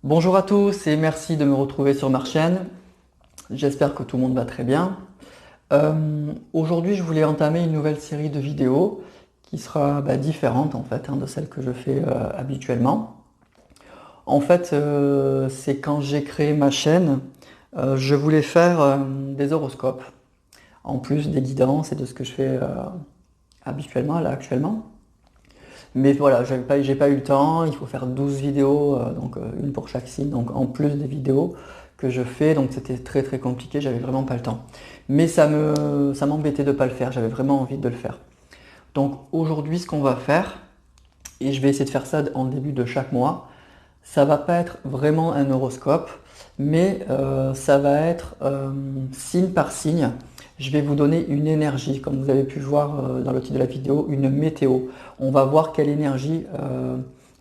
Bonjour à tous et merci de me retrouver sur ma chaîne. J'espère que tout le monde va très bien. Aujourd'hui, je voulais entamer une nouvelle série de vidéos qui sera différente en fait de celle que je fais habituellement. En fait, c'est quand j'ai créé ma chaîne, je voulais faire des horoscopes en plus des guidances et de ce que je fais habituellement là actuellement. Mais voilà, j'ai pas eu le temps, il faut faire 12 vidéos, une pour chaque signe, donc en plus des vidéos que je fais, donc c'était très très compliqué, j'avais vraiment pas le temps. Mais ça m'embêtait de pas le faire, j'avais vraiment envie de le faire. Donc aujourd'hui, ce qu'on va faire, et je vais essayer de faire ça en début de chaque mois, ça va pas être vraiment un horoscope, mais ça va être signe par signe. Je vais vous donner une énergie, comme vous avez pu voir dans le titre de la vidéo, une météo. On va voir quelle énergie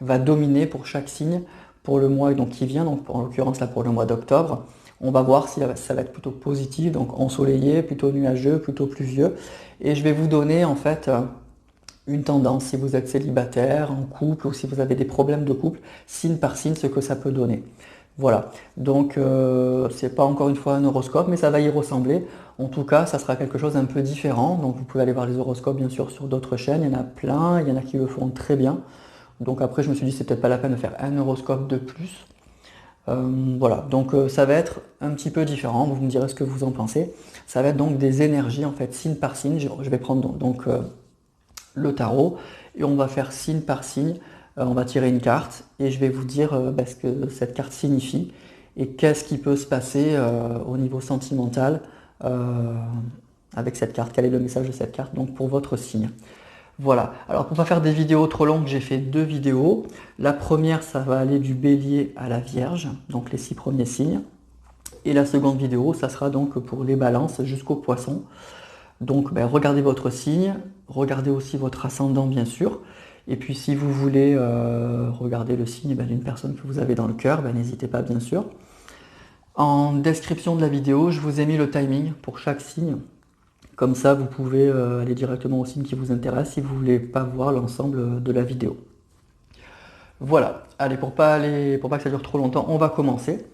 va dominer pour chaque signe pour le mois donc, qui vient, donc en l'occurrence là pour le mois d'octobre. On va voir si ça va être plutôt positif, donc ensoleillé, plutôt nuageux, plutôt pluvieux. Et je vais vous donner en fait une tendance, si vous êtes célibataire, en couple ou si vous avez des problèmes de couple, signe par signe, ce que ça peut donner. Voilà, donc c'est pas encore une fois un horoscope, mais ça va y ressembler. En tout cas, ça sera quelque chose d'un peu différent. Donc vous pouvez aller voir les horoscopes bien sûr sur d'autres chaînes, il y en a plein, il y en a qui le font très bien. Donc après, je me suis dit c'est peut-être pas la peine de faire un horoscope de plus. Voilà, donc ça va être un petit peu différent. Vous me direz ce que vous en pensez. Ça va être donc des énergies en fait, signe par signe. Je vais prendre le tarot et on va faire signe par signe. On va tirer une carte et je vais vous dire ce que cette carte signifie et qu'est-ce qui peut se passer au niveau sentimental euh, avec cette carte, quel est le message de cette carte donc pour votre signe. Voilà, alors pour pas faire des vidéos trop longues, j'ai fait deux vidéos. La première, ça va aller du bélier à la vierge, donc les 6 premiers signes. Et la seconde vidéo, ça sera donc pour les balances jusqu'au poisson. Donc regardez votre signe, regardez aussi votre ascendant bien sûr. Et puis si vous voulez regarder le signe d'une personne que vous avez dans le cœur, n'hésitez pas bien sûr. En description de la vidéo, je vous ai mis le timing pour chaque signe. Comme ça, vous pouvez aller directement au signe qui vous intéresse si vous ne voulez pas voir l'ensemble de la vidéo. Voilà, allez, pour pas que ça dure trop longtemps, on va commencer.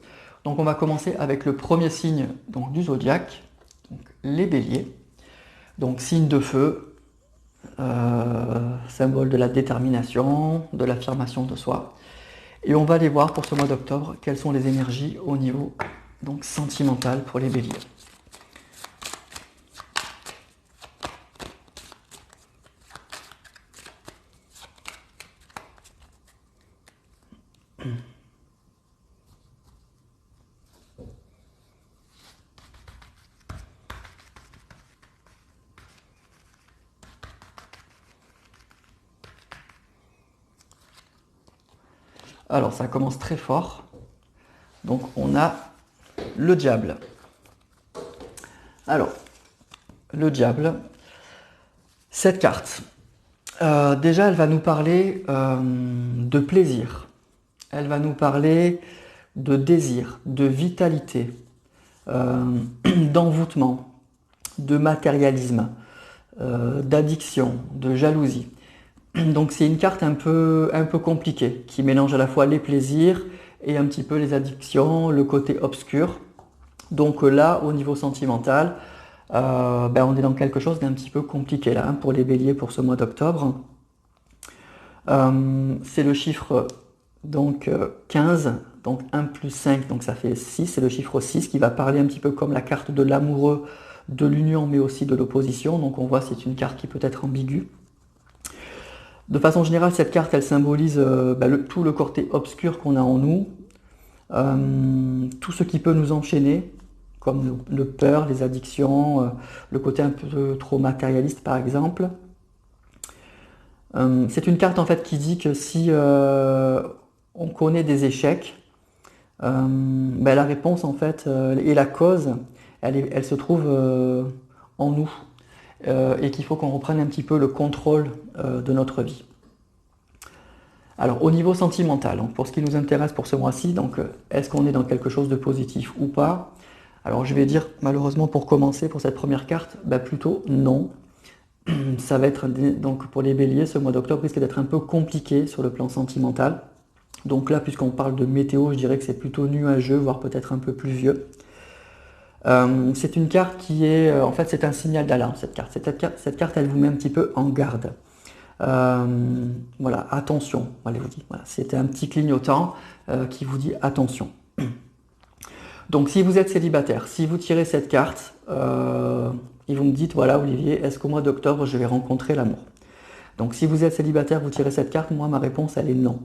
Donc on va commencer avec le premier signe donc, du zodiaque, donc, les béliers. Donc signe de feu, symbole de la détermination, de l'affirmation de soi. Et on va aller voir pour ce mois d'octobre quelles sont les énergies au niveau donc, sentimental pour les béliers. Alors ça commence très fort. Donc on a le diable. Alors, le diable, cette carte, déjà elle va nous parler de plaisir. Elle va nous parler de désir, de vitalité, euh, d'envoûtement, de matérialisme, d'addiction, de jalousie. Donc c'est une carte un peu compliquée, qui mélange à la fois les plaisirs et un petit peu les addictions, le côté obscur. Donc là, au niveau sentimental, on est dans quelque chose d'un petit peu compliqué là, pour les béliers pour ce mois d'octobre. C'est le chiffre donc 15, donc 1 plus 5, donc ça fait 6, c'est le chiffre 6 qui va parler un petit peu comme la carte de l'amoureux, de l'union, mais aussi de l'opposition. Donc on voit c'est une carte qui peut être ambiguë. De façon générale, cette carte, elle symbolise tout le côté obscur qu'on a en nous, tout ce qui peut nous enchaîner, comme le peur, les addictions, le côté un peu trop matérialiste par exemple. C'est une carte en fait qui dit que si on connaît des échecs, la réponse en fait et la cause, elle se trouve en nous et qu'il faut qu'on reprenne un petit peu le contrôle de notre vie. Alors au niveau sentimental, donc, pour ce qui nous intéresse pour ce mois-ci, donc est-ce qu'on est dans quelque chose de positif ou pas? Alors je vais dire malheureusement pour commencer pour cette première carte, plutôt non. Ça va être donc pour les béliers, ce mois d'octobre risque d'être un peu compliqué sur le plan sentimental. Donc là, puisqu'on parle de météo, je dirais que c'est plutôt nuageux, voire peut-être un peu pluvieux. C'est une carte qui est, en fait, c'est un signal d'alarme, cette carte. Cette carte, elle vous met un petit peu en garde. Voilà, attention, allez vous dire, voilà, c'était un petit clignotant qui vous dit attention. Donc si vous êtes célibataire, si vous tirez cette carte, et vous me dites, voilà Olivier, est-ce qu'au mois d'octobre je vais rencontrer l'amour? Donc si vous êtes célibataire, vous tirez cette carte, moi ma réponse elle est non.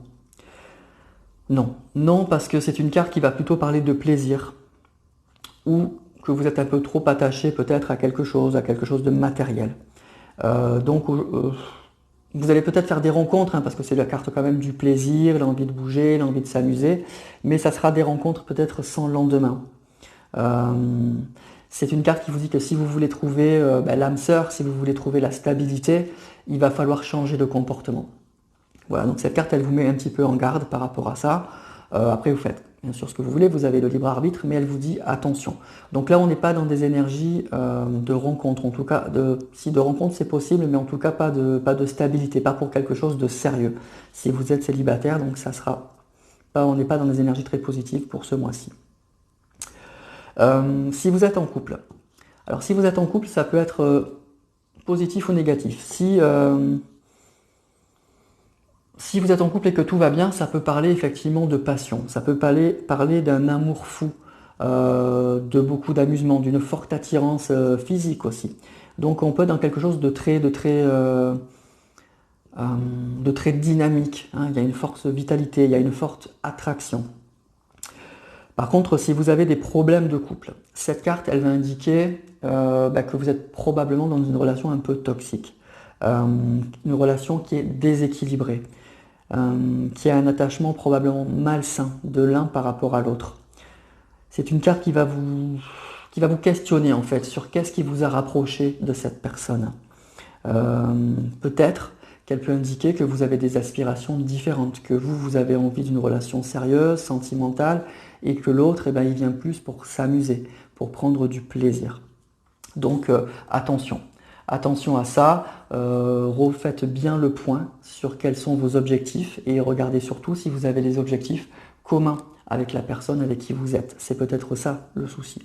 Non, non parce que c'est une carte qui va plutôt parler de plaisir, ou que vous êtes un peu trop attaché peut-être à quelque chose de matériel. Donc vous allez peut-être faire des rencontres, hein, parce que c'est la carte quand même du plaisir, l'envie de bouger, l'envie de s'amuser, mais ça sera des rencontres peut-être sans lendemain. C'est une carte qui vous dit que si vous voulez trouver l'âme sœur, si vous voulez trouver la stabilité, il va falloir changer de comportement. Voilà, donc cette carte, elle vous met un petit peu en garde par rapport à ça. Après, vous faites bien sûr ce que vous voulez, vous avez le libre arbitre, mais elle vous dit attention. Donc là, on n'est pas dans des énergies de rencontre, en tout cas, si de rencontre c'est possible, mais en tout cas pas de stabilité, pas pour quelque chose de sérieux. Si vous êtes célibataire, donc ça sera pas, on n'est pas dans des énergies très positives pour ce mois-ci. Si vous êtes en couple, alors si vous êtes en couple, ça peut être positif ou négatif. Si vous êtes en couple et que tout va bien, ça peut parler effectivement de passion, ça peut parler d'un amour fou, de beaucoup d'amusement, d'une forte attirance physique aussi. Donc on peut être dans quelque chose de très dynamique, hein. Il y a une forte vitalité, il y a une forte attraction. Par contre, si vous avez des problèmes de couple, cette carte, elle va indiquer que vous êtes probablement dans une relation un peu toxique, une relation qui est déséquilibrée, qui a un attachement probablement malsain de l'un par rapport à l'autre. C'est une carte qui va vous questionner en fait sur qu'est-ce qui vous a rapproché de cette personne. Peut-être qu'elle peut indiquer que vous avez des aspirations différentes, que vous avez envie d'une relation sérieuse, sentimentale, et que l'autre, il vient plus pour s'amuser, pour prendre du plaisir. Donc attention. Attention à ça, refaites bien le point sur quels sont vos objectifs et regardez surtout si vous avez des objectifs communs avec la personne avec qui vous êtes. C'est peut-être ça le souci.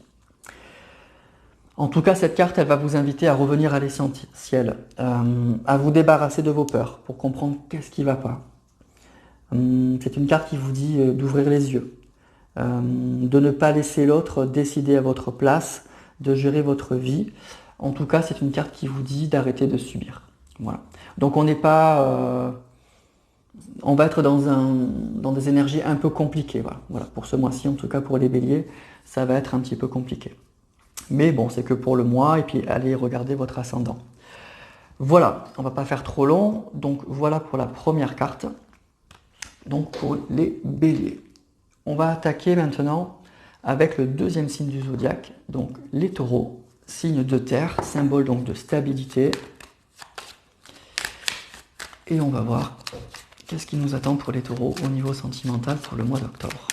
En tout cas, cette carte, elle va vous inviter à revenir à l'essentiel, à vous débarrasser de vos peurs pour comprendre qu'est-ce qui ne va pas. C'est une carte qui vous dit d'ouvrir les yeux, de ne pas laisser l'autre décider à votre place, de gérer votre vie. En tout cas, c'est une carte qui vous dit d'arrêter de subir. Voilà. Donc on n'est pas... on va être dans des énergies un peu compliquées. Voilà. Pour ce mois-ci, en tout cas pour les béliers, ça va être un petit peu compliqué. Mais bon, c'est que pour le mois, et puis allez regarder votre ascendant. Voilà, on ne va pas faire trop long. Donc voilà pour la première carte. Donc pour les béliers. On va attaquer maintenant avec le deuxième signe du zodiaque, donc les taureaux, signe de terre, symbole donc de stabilité. Et on va voir qu'est-ce qui nous attend pour les taureaux au niveau sentimental pour le mois d'octobre.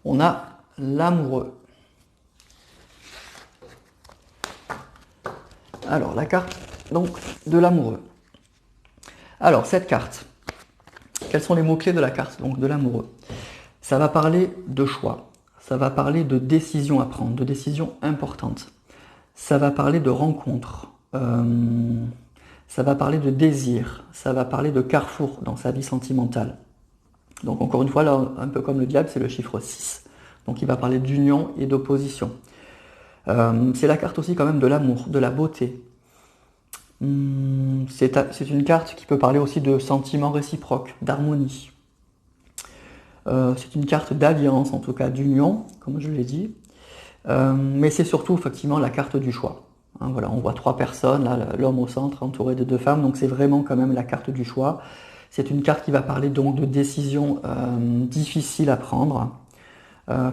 On a l'amoureux. Alors, la carte donc de l'amoureux. Alors, cette carte, quels sont les mots-clés de la carte donc de l'amoureux? Ça va parler de choix, ça va parler de décisions à prendre, de décisions importantes. Ça va parler de rencontres, ça va parler de désir, ça va parler de carrefour dans sa vie sentimentale. Donc encore une fois, là, un peu comme le diable, c'est le chiffre 6. Donc il va parler d'union et d'opposition. C'est la carte aussi quand même de l'amour, de la beauté. C'est une carte qui peut parler aussi de sentiments réciproques, d'harmonie. C'est une carte d'alliance, en tout cas d'union, comme je l'ai dit. Mais c'est surtout effectivement la carte du choix. Hein, voilà, on voit 3 personnes, là, l'homme au centre, entouré de 2 femmes, donc c'est vraiment quand même la carte du choix. C'est une carte qui va parler donc de décisions difficiles à prendre,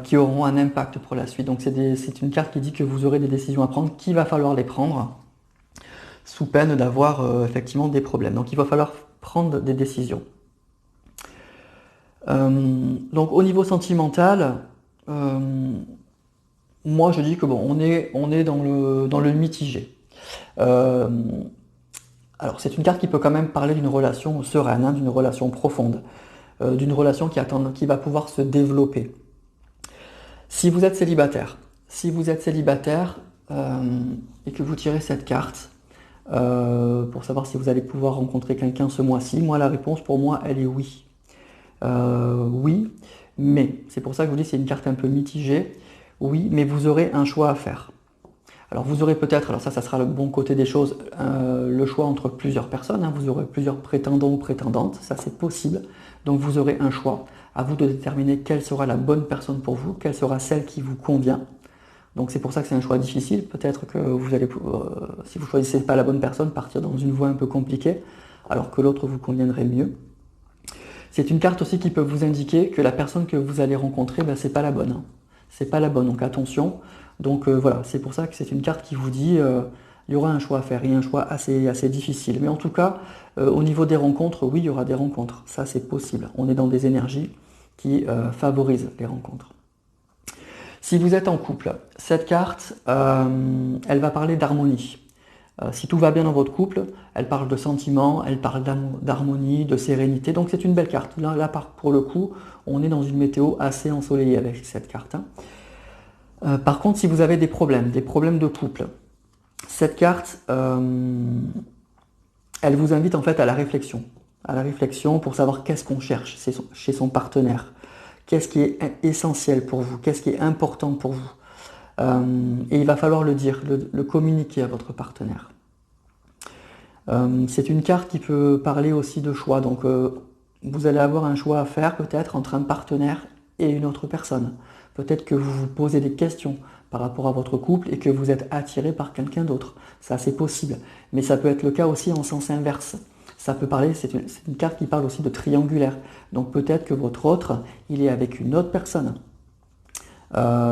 qui auront un impact pour la suite. Donc c'est une carte qui dit que vous aurez des décisions à prendre, qu'il va falloir les prendre, sous peine d'avoir effectivement des problèmes. Donc il va falloir prendre des décisions. Donc au niveau sentimental, moi je dis que bon, on est dans le mitigé. Euh, alors c'est une carte qui peut quand même parler d'une relation sereine, hein, d'une relation profonde, d'une relation qui va pouvoir se développer. Si vous êtes célibataire, et que vous tirez cette carte pour savoir si vous allez pouvoir rencontrer quelqu'un ce mois-ci, moi la réponse pour moi elle est oui. Oui, mais c'est pour ça que je vous dis c'est une carte un peu mitigée. Oui, mais vous aurez un choix à faire. Alors vous aurez peut-être, alors ça sera le bon côté des choses, le choix entre plusieurs personnes, hein, vous aurez plusieurs prétendants ou prétendantes, ça c'est possible. Donc vous aurez un choix, à vous de déterminer quelle sera la bonne personne pour vous, quelle sera celle qui vous convient. Donc c'est pour ça que c'est un choix difficile, peut-être que vous allez, si vous choisissez pas la bonne personne, partir dans une voie un peu compliquée, alors que l'autre vous conviendrait mieux. C'est une carte aussi qui peut vous indiquer que la personne que vous allez rencontrer, ben, c'est pas la bonne, hein. C'est pas la bonne, donc attention. Donc voilà, c'est pour ça que c'est une carte qui vous dit il y aura un choix à faire, il y a un choix assez difficile. Mais en tout cas, au niveau des rencontres, oui, il y aura des rencontres, ça c'est possible. On est dans des énergies qui favorisent les rencontres. Si vous êtes en couple, cette carte, elle va parler d'harmonie. Si tout va bien dans votre couple, elle parle de sentiments, elle parle d'harmonie, de sérénité, donc c'est une belle carte. Là, pour le coup, on est dans une météo assez ensoleillée avec cette carte, hein. Par contre, si vous avez des problèmes de couple, cette carte, elle vous invite en fait à la réflexion pour savoir qu'est-ce qu'on cherche chez son partenaire, qu'est-ce qui est essentiel pour vous, qu'est-ce qui est important pour vous. Et il va falloir le dire, le communiquer à votre partenaire. C'est une carte qui peut parler aussi de choix, donc vous allez avoir un choix à faire peut-être entre un partenaire et une autre personne. Peut-être que vous vous posez des questions par rapport à votre couple et que vous êtes attiré par quelqu'un d'autre. Ça c'est possible, mais ça peut être le cas aussi en sens inverse. Ça peut parler, c'est une carte qui parle aussi de triangulaire. Donc peut-être que votre autre, il est avec une autre personne.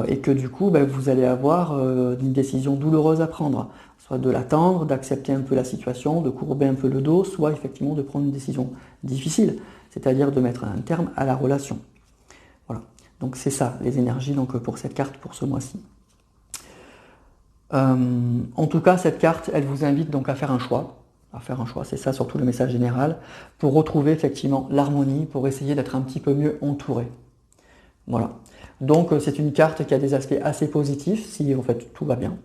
Et que du coup, ben, vous allez avoir une décision douloureuse à prendre. Soit de l'attendre, d'accepter un peu la situation, de courber un peu le dos, soit effectivement de prendre une décision difficile, c'est-à-dire de mettre un terme à la relation. Voilà. Donc c'est ça, les énergies donc, pour cette carte pour ce mois-ci. En tout cas, cette carte, elle vous invite donc à faire un choix. C'est ça surtout le message général, pour retrouver effectivement l'harmonie, pour essayer d'être un petit peu mieux entouré. Voilà. Donc c'est une carte qui a des aspects assez positifs, si en fait tout va bien.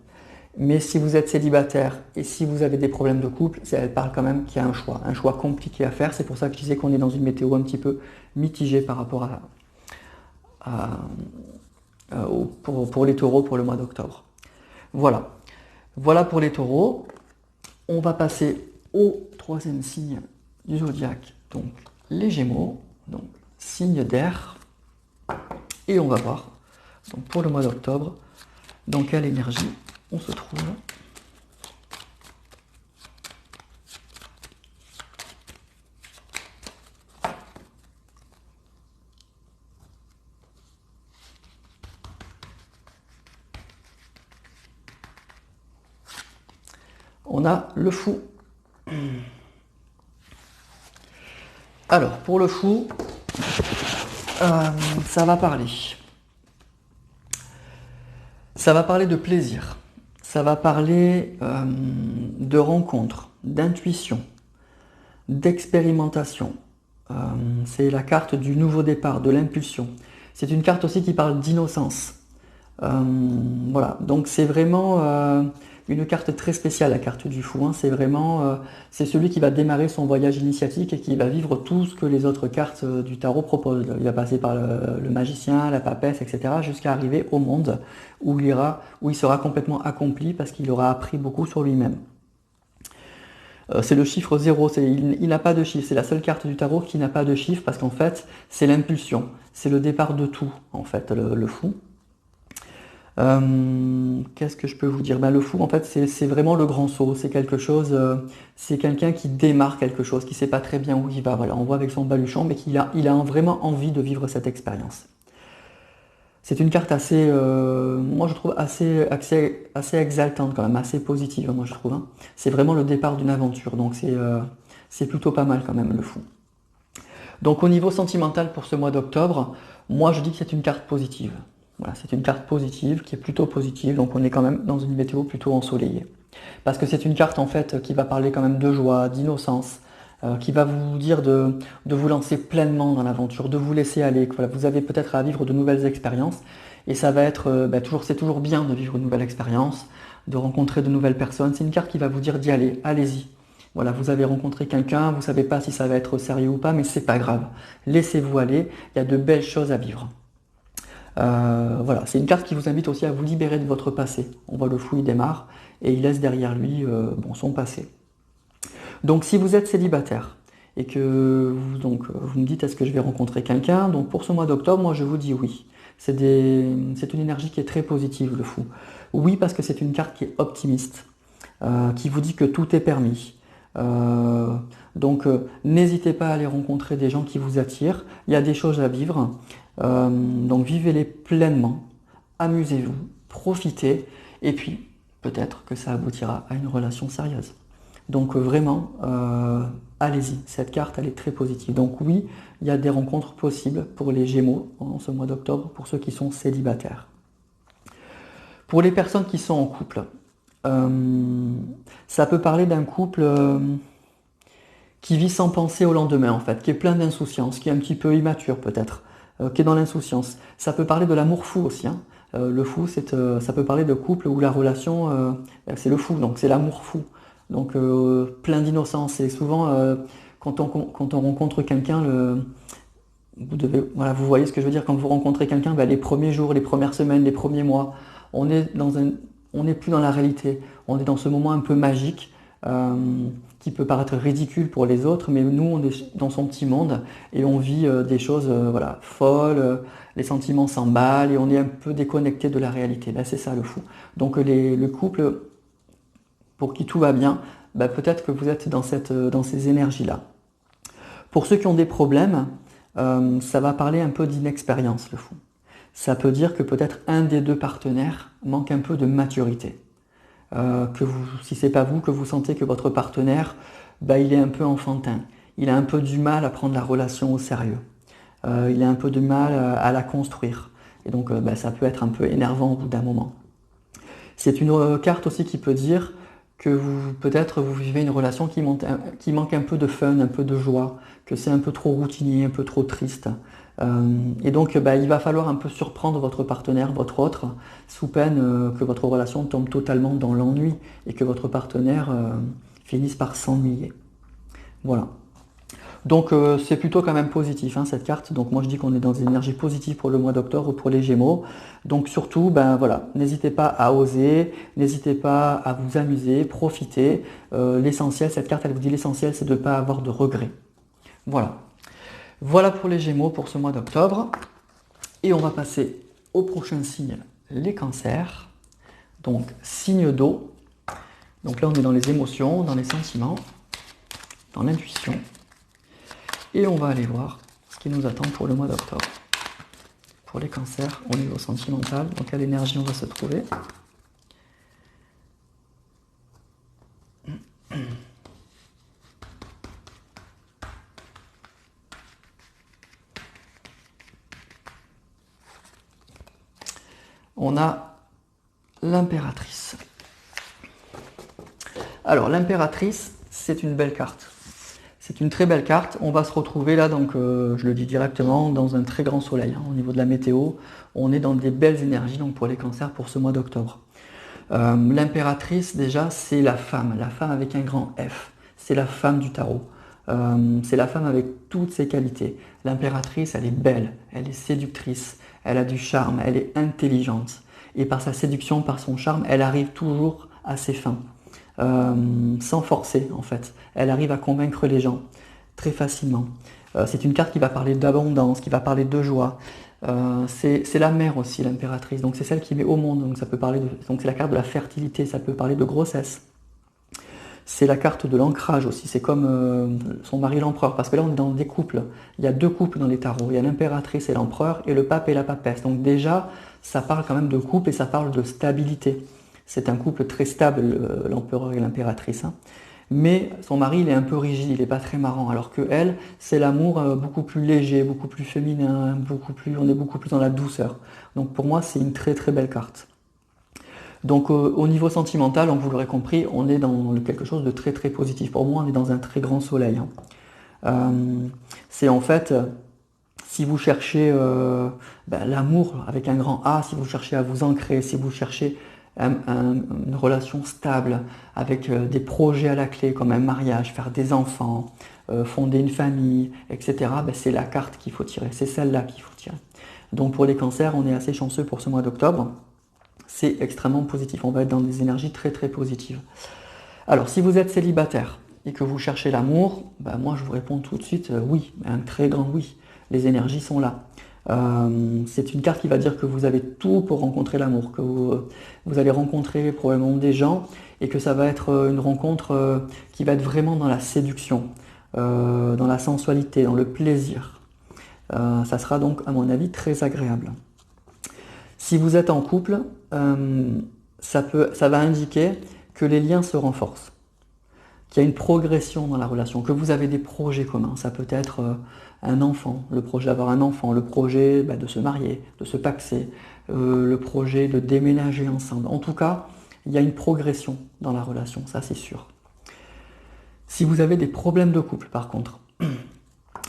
Mais si vous êtes célibataire et si vous avez des problèmes de couple, elle parle quand même qu'il y a un choix compliqué à faire. C'est pour ça que je disais qu'on est dans une météo un petit peu mitigée par rapport pour les taureaux pour le mois d'octobre. Voilà. Voilà pour les taureaux. On va passer au troisième signe du zodiaque, donc les Gémeaux, donc signe d'air. Et on va voir, donc pour le mois d'octobre, dans quelle énergie on se trouve. On a le fou. Alors, pour le fou, ça va parler. Ça va parler de plaisir. Ça va parler de rencontres, d'intuition, d'expérimentation. C'est la carte du nouveau départ, de l'impulsion. C'est une carte aussi qui parle d'innocence. Voilà, donc c'est vraiment une carte très spéciale, la carte du fou, hein. C'est vraiment, c'est celui qui va démarrer son voyage initiatique et qui va vivre tout ce que les autres cartes du tarot proposent. Il va passer par le magicien, la papesse, etc., jusqu'à arriver au monde où il sera complètement accompli parce qu'il aura appris beaucoup sur lui-même. C'est le chiffre 0, il n'a pas de chiffre, c'est la seule carte du tarot qui n'a pas de chiffre parce qu'en fait, c'est l'impulsion, c'est le départ de tout, en fait, le fou. Qu'est-ce que je peux vous dire? Ben, le fou, en fait, c'est vraiment le grand saut. C'est quelque chose, c'est quelqu'un qui démarre quelque chose, qui ne sait pas très bien où il va. Voilà, on voit avec son baluchon, mais il a vraiment envie de vivre cette expérience. C'est une carte assez, moi je trouve assez exaltante quand même, assez positive, moi je trouve, hein. C'est vraiment le départ d'une aventure, donc c'est plutôt pas mal quand même le fou. Donc au niveau sentimental pour ce mois d'octobre, moi je dis que c'est une carte positive. Voilà, c'est une carte positive qui est plutôt positive, donc on est quand même dans une météo plutôt ensoleillée. Parce que c'est une carte en fait qui va parler quand même de joie, d'innocence, qui va vous dire de vous lancer pleinement dans l'aventure, de vous laisser aller. Voilà, vous avez peut-être à vivre de nouvelles expériences et ça va être c'est toujours bien de vivre une nouvelle expérience, de rencontrer de nouvelles personnes. C'est une carte qui va vous dire d'y aller, allez-y. Voilà, vous avez rencontré quelqu'un, vous ne savez pas si ça va être sérieux ou pas, mais c'est pas grave. Laissez-vous aller, il y a de belles choses à vivre. Voilà, c'est une carte qui vous invite aussi à vous libérer de votre passé. On voit le fou, il démarre et il laisse derrière lui son passé. Donc si vous êtes célibataire et que vous me dites est-ce que je vais rencontrer quelqu'un, donc pour ce mois d'octobre, moi je vous dis oui. C'est une énergie qui est très positive, le fou. Oui, parce que c'est une carte qui est optimiste, qui vous dit que tout est permis. N'hésitez pas à aller rencontrer des gens qui vous attirent. Il y a des choses à vivre. Donc vivez-les pleinement. Amusez-vous, profitez. Et puis, peut-être que ça aboutira à une relation sérieuse. Donc vraiment, allez-y. Cette carte, elle est très positive. Donc oui, il y a des rencontres possibles pour les Gémeaux en ce mois d'octobre, pour ceux qui sont célibataires. Pour les personnes qui sont en couple, ça peut parler d'un couple qui vit sans penser au lendemain en fait, qui est plein d'insouciance, qui est un petit peu immature peut-être, qui est dans l'insouciance. Ça peut parler de l'amour fou aussi. Hein. Le fou, ça peut parler de couple où la relation, c'est le fou, donc c'est l'amour fou. Donc plein d'innocence. Et souvent, quand on rencontre quelqu'un, vous voyez ce que je veux dire, quand vous rencontrez quelqu'un, les premiers jours, les premières semaines, les premiers mois, on n'est plus dans la réalité. On est dans ce moment un peu magique qui peut paraître ridicule pour les autres, mais nous, on est dans son petit monde et on vit des choses folles, les sentiments s'emballent et on est un peu déconnecté de la réalité. Là, c'est ça le fou. Donc le couple pour qui tout va bien, peut-être que vous êtes dans ces énergies-là. Pour ceux qui ont des problèmes, ça va parler un peu d'inexpérience, le fou. Ça peut dire que peut-être un des deux partenaires manque un peu de maturité. Si c'est pas vous, que vous sentez que votre partenaire, il est un peu enfantin. Il a un peu du mal à prendre la relation au sérieux. Il a un peu de mal à la construire. Et donc ça peut être un peu énervant au bout d'un moment. C'est une carte aussi qui peut dire que peut-être vous vivez une relation qui manque un peu de fun, un peu de joie, que c'est un peu trop routinier, un peu trop triste. Et donc il va falloir un peu surprendre votre partenaire, votre autre, sous peine que votre relation tombe totalement dans l'ennui et que votre partenaire finisse par s'ennuyer. Voilà. Donc c'est plutôt quand même positif cette carte. Donc moi je dis qu'on est dans une énergie positive pour le mois d'octobre pour les Gémeaux. Donc surtout, n'hésitez pas à oser, n'hésitez pas à vous amuser, profitez. L'essentiel, cette carte elle vous dit l'essentiel c'est de ne pas avoir de regrets. Voilà. Voilà pour les Gémeaux pour ce mois d'octobre. Et on va passer au prochain signe, les Cancers. Donc signe d'eau. Donc là on est dans les émotions, dans les sentiments, dans l'intuition. Et on va aller voir ce qui nous attend pour le mois d'octobre. Pour les Cancers, au niveau sentimental, dans quelle énergie on va se trouver. On a l'impératrice. Alors l'impératrice, c'est une belle carte. C'est une très belle carte. On va se retrouver là, donc je le dis directement, dans un très grand soleil. Au niveau de la météo, on est dans des belles énergies donc pour les Cancers pour ce mois d'octobre. L'impératrice, déjà, c'est la femme avec un grand F. C'est la femme du tarot. C'est la femme avec toutes ses qualités. L'impératrice, elle est belle, elle est séductrice, elle a du charme, elle est intelligente. Et par sa séduction, par son charme, elle arrive toujours à ses fins. Sans forcer en fait. Elle arrive à convaincre les gens très facilement. C'est une carte qui va parler d'abondance, qui va parler de joie. C'est la mère aussi, l'impératrice. Donc c'est celle qui met au monde. Donc ça peut parler donc c'est la carte de la fertilité. Ça peut parler de grossesse. C'est la carte de l'ancrage aussi. C'est comme son mari l'empereur. Parce que là on est dans des couples. Il y a deux couples dans les tarots. Il y a l'impératrice et l'empereur et le pape et la papesse. Donc déjà ça parle quand même de couple et ça parle de stabilité. C'est un couple très stable, l'empereur et l'impératrice. mais son mari il est un peu rigide, il n'est pas très marrant, alors que elle, c'est l'amour beaucoup plus léger, beaucoup plus féminin, on est beaucoup plus dans la douceur. Donc pour moi, c'est une très très belle carte. Donc au niveau sentimental, donc, vous l'aurez compris, on est dans quelque chose de très très positif. Pour moi, on est dans un très grand soleil, hein. C'est en fait, si vous cherchez l'amour avec un grand A, si vous cherchez à vous ancrer, si vous cherchez une relation stable, avec des projets à la clé, comme un mariage, faire des enfants, fonder une famille, etc., c'est la carte qu'il faut tirer, c'est celle-là qu'il faut tirer. Donc pour les cancers, on est assez chanceux pour ce mois d'octobre. C'est extrêmement positif, on va être dans des énergies très très positives. Alors si vous êtes célibataire et que vous cherchez l'amour, moi je vous réponds tout de suite oui, un très grand oui. Les énergies sont là. C'est une carte qui va dire que vous avez tout pour rencontrer l'amour, que vous allez rencontrer probablement des gens et que ça va être une rencontre qui va être vraiment dans la séduction, dans la sensualité, dans le plaisir. Ça sera donc à mon avis très agréable. Si vous êtes en couple, ça va indiquer que les liens se renforcent, qu'il y a une progression dans la relation, que vous avez des projets communs. Ça peut être un enfant, le projet d'avoir un enfant, le projet de se marier, de se paxer, le projet de déménager ensemble. En tout cas, il y a une progression dans la relation, ça c'est sûr. Si vous avez des problèmes de couple par contre,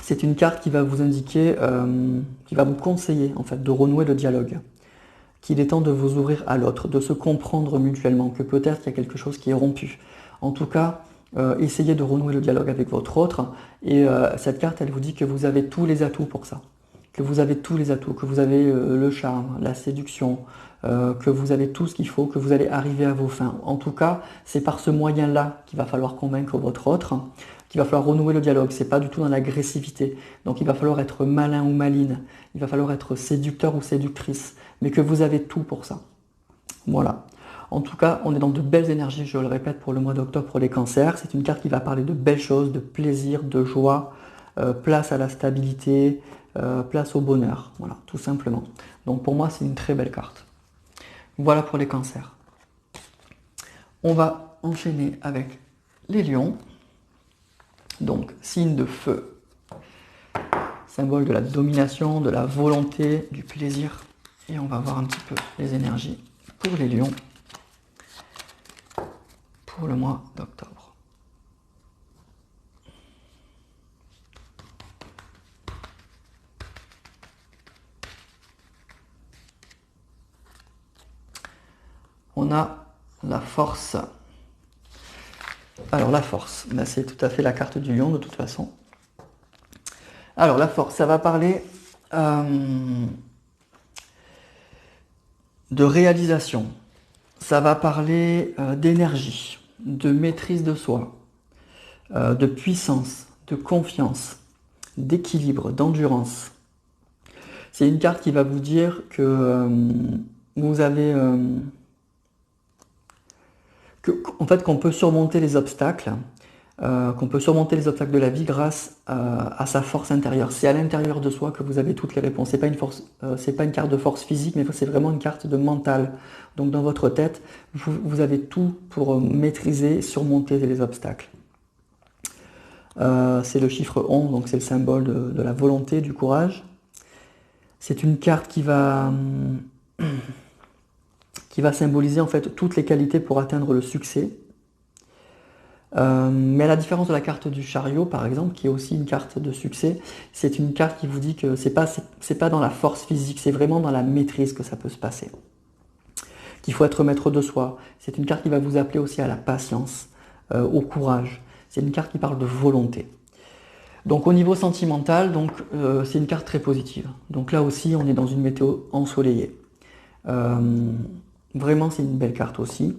c'est une carte qui va vous indiquer, qui va vous conseiller en fait de renouer le dialogue, qu'il est temps de vous ouvrir à l'autre, de se comprendre mutuellement, que peut-être il y a quelque chose qui est rompu. En tout cas, essayez de renouer le dialogue avec votre autre, et cette carte, elle vous dit que vous avez tous les atouts pour ça, que vous avez tous les atouts, que vous avez le charme, la séduction, que vous avez tout ce qu'il faut, que vous allez arriver à vos fins. En tout cas, c'est par ce moyen-là qu'il va falloir convaincre votre autre, qu'il va falloir renouer le dialogue. C'est pas du tout dans l'agressivité. Donc il va falloir être malin ou maline, il va falloir être séducteur ou séductrice, mais que vous avez tout pour ça. Voilà. En tout cas, on est dans de belles énergies, je le répète, pour le mois d'octobre pour les cancers. C'est une carte qui va parler de belles choses, de plaisir, de joie, place à la stabilité, place au bonheur. Voilà, tout simplement. Donc pour moi, c'est une très belle carte. Voilà pour les cancers. On va enchaîner avec les lions. Donc, signe de feu. Symbole de la domination, de la volonté, du plaisir. Et on va voir un petit peu les énergies pour les lions pour le mois d'octobre. On a la force. Alors la force, c'est tout à fait la carte du lion de toute façon. Alors la force, ça va parler de réalisation. Ça va parler d'énergie, de maîtrise de soi, de puissance, de confiance, d'équilibre, d'endurance. C'est une carte qui va vous dire que vous avez... en fait, qu'on peut surmonter les obstacles, de la vie grâce à sa force intérieure. C'est à l'intérieur de soi que vous avez toutes les réponses. C'est pas une force, c'est pas une carte de force physique, mais c'est vraiment une carte de mental. Donc dans votre tête, vous avez tout pour maîtriser, surmonter les obstacles. C'est le chiffre 11, donc c'est le symbole de la volonté, du courage. C'est une carte qui va symboliser en fait toutes les qualités pour atteindre le succès. Mais à la différence de la carte du chariot, par exemple, qui est aussi une carte de succès, c'est une carte qui vous dit que c'est pas dans la force physique, c'est vraiment dans la maîtrise que ça peut se passer. Qu'il faut être maître de soi. C'est une carte qui va vous appeler aussi à la patience, au courage. C'est une carte qui parle de volonté. Donc au niveau sentimental, c'est une carte très positive. Donc là aussi, on est dans une météo ensoleillée. Vraiment, c'est une belle carte aussi.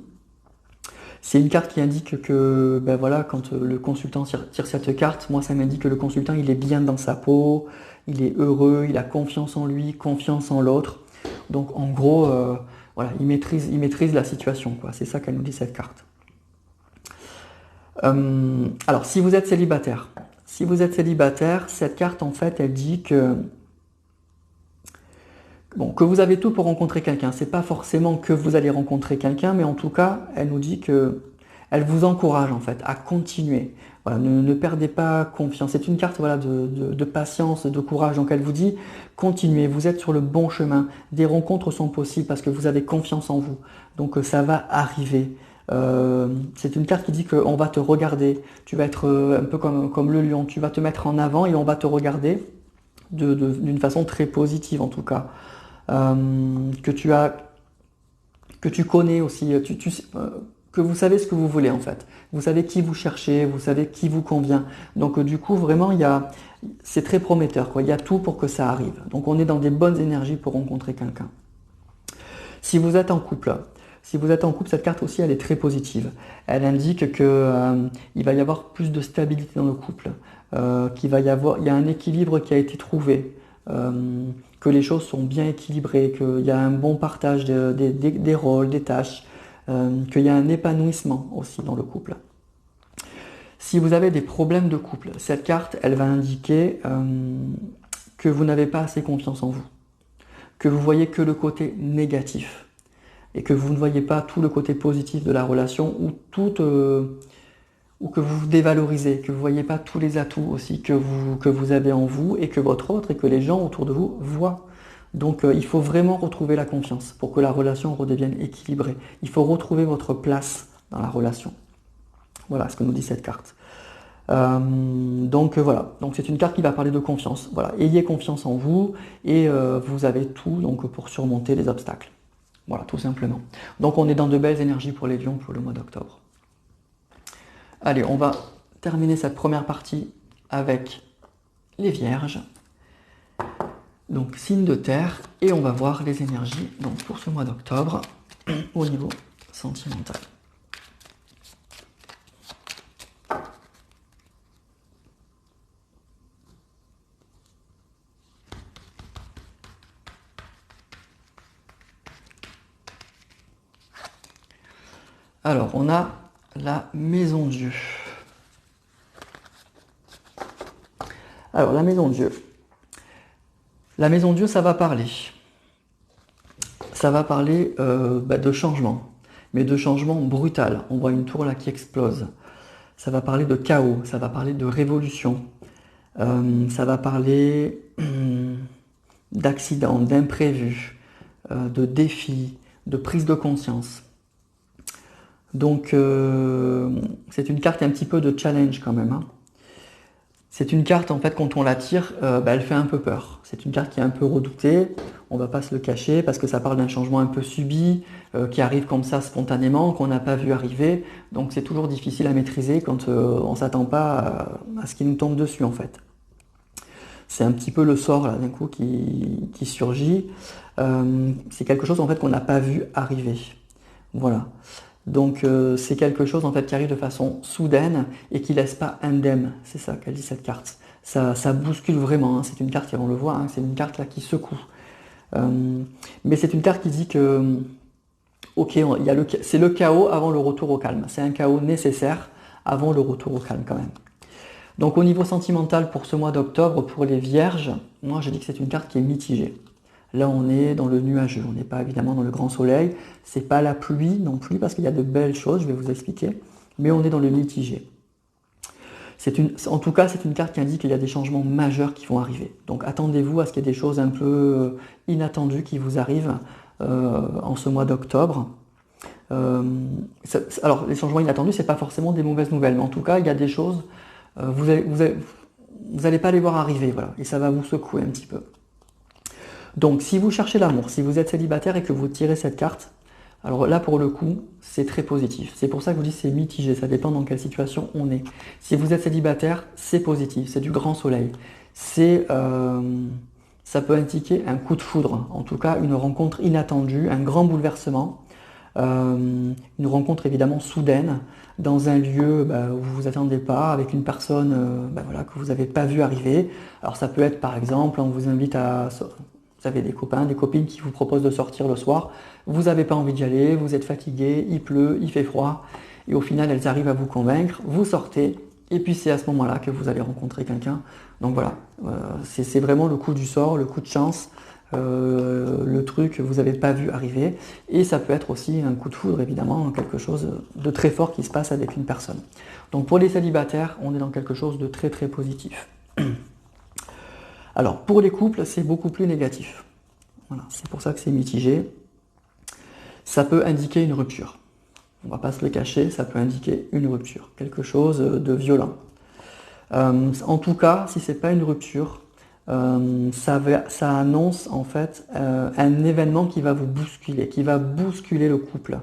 C'est une carte qui indique que, quand le consultant tire cette carte, moi ça m'indique que le consultant il est bien dans sa peau, il est heureux, il a confiance en lui, confiance en l'autre. Donc en gros, il maîtrise la situation, quoi. C'est ça qu'elle nous dit cette carte. Alors si vous êtes célibataire, cette carte en fait elle dit que vous avez tout pour rencontrer quelqu'un. C'est pas forcément que vous allez rencontrer quelqu'un, mais en tout cas, elle nous dit que elle vous encourage en fait à continuer. Voilà, ne perdez pas confiance. C'est une carte voilà, de patience, de courage. Donc elle vous dit, continuez, vous êtes sur le bon chemin. Des rencontres sont possibles parce que vous avez confiance en vous. Donc ça va arriver. C'est une carte qui dit qu'on va te regarder. Tu vas être un peu comme le lion. Tu vas te mettre en avant et on va te regarder d'une façon très positive en tout cas. Que tu connais aussi, que vous savez ce que vous voulez en fait. Vous savez qui vous cherchez, vous savez qui vous convient. Donc du coup vraiment c'est très prometteur quoi. Il y a tout pour que ça arrive. Donc on est dans des bonnes énergies pour rencontrer quelqu'un. Si vous êtes en couple, cette carte aussi elle est très positive. Elle indique que il va y avoir plus de stabilité dans le couple, il y a un équilibre qui a été trouvé. Que les choses sont bien équilibrées, qu'il y a un bon partage des rôles, des tâches, qu'il y a un épanouissement aussi dans le couple. Si vous avez des problèmes de couple, cette carte, elle va indiquer que vous n'avez pas assez confiance en vous, que vous voyez que le côté négatif et que vous ne voyez pas tout le côté positif de la relation ou que vous vous dévalorisez, que vous ne voyez pas tous les atouts aussi que vous avez en vous et que votre autre et que les gens autour de vous voient. Donc il faut vraiment retrouver la confiance pour que la relation redevienne équilibrée. Il faut retrouver votre place dans la relation. Voilà ce que nous dit cette carte. Voilà, donc c'est une carte qui va parler de confiance. Voilà, ayez confiance en vous et vous avez tout donc, pour surmonter les obstacles. Voilà, tout simplement. Donc on est dans de belles énergies pour les lions pour le mois d'octobre. Allez, on va terminer cette première partie avec les vierges. Donc signe de terre et on va voir les énergies donc, pour ce mois d'octobre au niveau sentimental. Alors, on a la maison Dieu. Alors, la maison Dieu. La maison Dieu, ça va parler. Ça va parler de changement, mais de changement brutal. On voit une tour là qui explose. Ça va parler de chaos, ça va parler de révolution. Ça va parler d'accidents, d'imprévus, de défis, de prise de conscience. Donc c'est une carte un petit peu de challenge quand même. Hein. C'est une carte en fait quand on la tire, elle fait un peu peur. C'est une carte qui est un peu redoutée, on va pas se le cacher parce que ça parle d'un changement un peu subi, qui arrive comme ça spontanément, qu'on n'a pas vu arriver. Donc c'est toujours difficile à maîtriser quand on s'attend pas à ce qui nous tombe dessus en fait. C'est un petit peu le sort là d'un coup qui surgit. C'est quelque chose en fait qu'on n'a pas vu arriver. Voilà. Donc c'est quelque chose en fait qui arrive de façon soudaine et qui laisse pas indemne, c'est ça qu'elle dit cette carte. Ça bouscule vraiment, hein. C'est une carte, et on le voit, hein, c'est une carte là qui secoue. Mais c'est une carte qui dit que, ok, c'est le chaos avant le retour au calme. C'est un chaos nécessaire avant le retour au calme quand même. Donc au niveau sentimental pour ce mois d'octobre, pour les vierges, moi je dis que c'est une carte qui est mitigée. Là, on est dans le nuageux, on n'est pas évidemment dans le grand soleil, c'est pas la pluie non plus, parce qu'il y a de belles choses, je vais vous expliquer, mais on est dans le mitigé. En tout cas, c'est une carte qui indique qu'il y a des changements majeurs qui vont arriver. Donc attendez-vous à ce qu'il y ait des choses un peu inattendues qui vous arrivent en ce mois d'octobre. Alors, les changements inattendus, c'est pas forcément des mauvaises nouvelles, mais en tout cas, il y a des choses, vous n'allez pas les voir arriver, voilà, et ça va vous secouer un petit peu. Donc si vous cherchez l'amour, si vous êtes célibataire et que vous tirez cette carte, alors là pour le coup c'est très positif. C'est pour ça que je vous dis c'est mitigé, ça dépend dans quelle situation on est. Si vous êtes célibataire, c'est positif, c'est du grand soleil. Ça peut indiquer un coup de foudre, en tout cas une rencontre inattendue, un grand bouleversement, une rencontre évidemment soudaine dans un lieu où vous vous attendez pas, avec une personne que vous n'avez pas vu arriver. Alors ça peut être par exemple, on vous invite vous avez des copains, des copines qui vous proposent de sortir le soir, vous n'avez pas envie d'y aller, vous êtes fatigué, il pleut, il fait froid, et au final elles arrivent à vous convaincre, vous sortez, et puis c'est à ce moment-là que vous allez rencontrer quelqu'un. Donc voilà, c'est vraiment le coup du sort, le coup de chance, le truc que vous n'avez pas vu arriver, et ça peut être aussi un coup de foudre, évidemment, quelque chose de très fort qui se passe avec une personne. Donc pour les célibataires, on est dans quelque chose de très très positif. Alors pour les couples, c'est beaucoup plus négatif. Voilà, c'est pour ça que c'est mitigé. Ça peut indiquer une rupture. On ne va pas se le cacher, ça peut indiquer une rupture, quelque chose de violent. En tout cas, si ce n'est pas une rupture, ça annonce en fait un événement qui va vous bousculer, qui va bousculer le couple.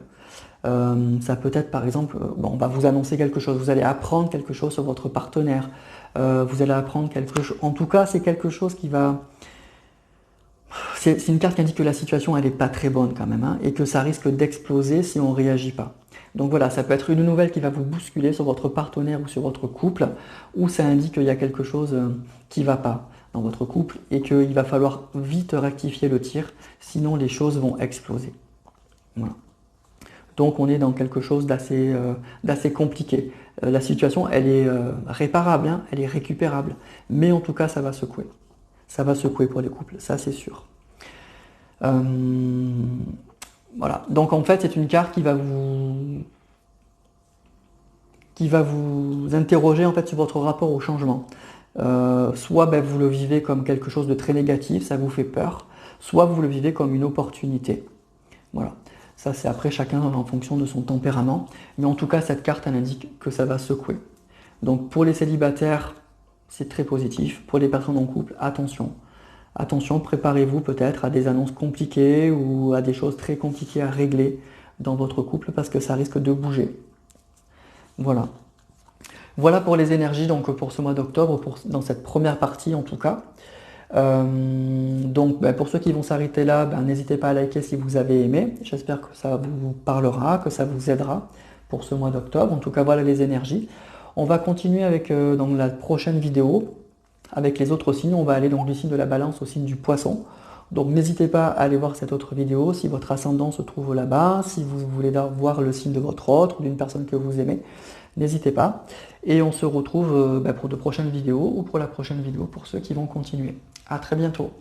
Ça peut être par exemple, on va vous annoncer quelque chose, vous allez apprendre quelque chose sur votre partenaire, vous allez apprendre quelque chose, en tout cas c'est quelque chose qui va... C'est une carte qui indique que la situation elle n'est pas très bonne quand même, hein, et que ça risque d'exploser si on ne réagit pas. Donc voilà, ça peut être une nouvelle qui va vous bousculer sur votre partenaire ou sur votre couple, ou ça indique qu'il y a quelque chose qui ne va pas dans votre couple et qu'il va falloir vite rectifier le tir, sinon les choses vont exploser. Voilà. Donc on est dans quelque chose d'assez compliqué. La situation, elle est réparable, hein, elle est récupérable, mais en tout cas ça va secouer. Ça va secouer pour les couples, ça c'est sûr. Voilà, donc en fait c'est une carte qui va vous interroger en fait sur votre rapport au changement. Soit vous le vivez comme quelque chose de très négatif, ça vous fait peur, soit vous le vivez comme une opportunité. Voilà, ça c'est après chacun en fonction de son tempérament, mais en tout cas cette carte elle indique que ça va secouer. Donc pour les célibataires, c'est très positif. Pour les personnes en couple, attention. Attention, préparez-vous peut-être à des annonces compliquées ou à des choses très compliquées à régler dans votre couple parce que ça risque de bouger. Voilà. Voilà pour les énergies donc pour ce mois d'octobre, dans cette première partie en tout cas. Donc pour ceux qui vont s'arrêter là, n'hésitez pas à liker si vous avez aimé. J'espère que ça vous parlera, que ça vous aidera pour ce mois d'octobre. En tout cas, voilà les énergies. On va continuer avec dans la prochaine vidéo, avec les autres signes. On va aller donc du signe de la balance au signe du poisson. Donc n'hésitez pas à aller voir cette autre vidéo si votre ascendant se trouve là-bas, si vous voulez voir le signe de votre autre ou d'une personne que vous aimez, n'hésitez pas. Et on se retrouve pour de prochaines vidéos ou pour la prochaine vidéo pour ceux qui vont continuer. À très bientôt.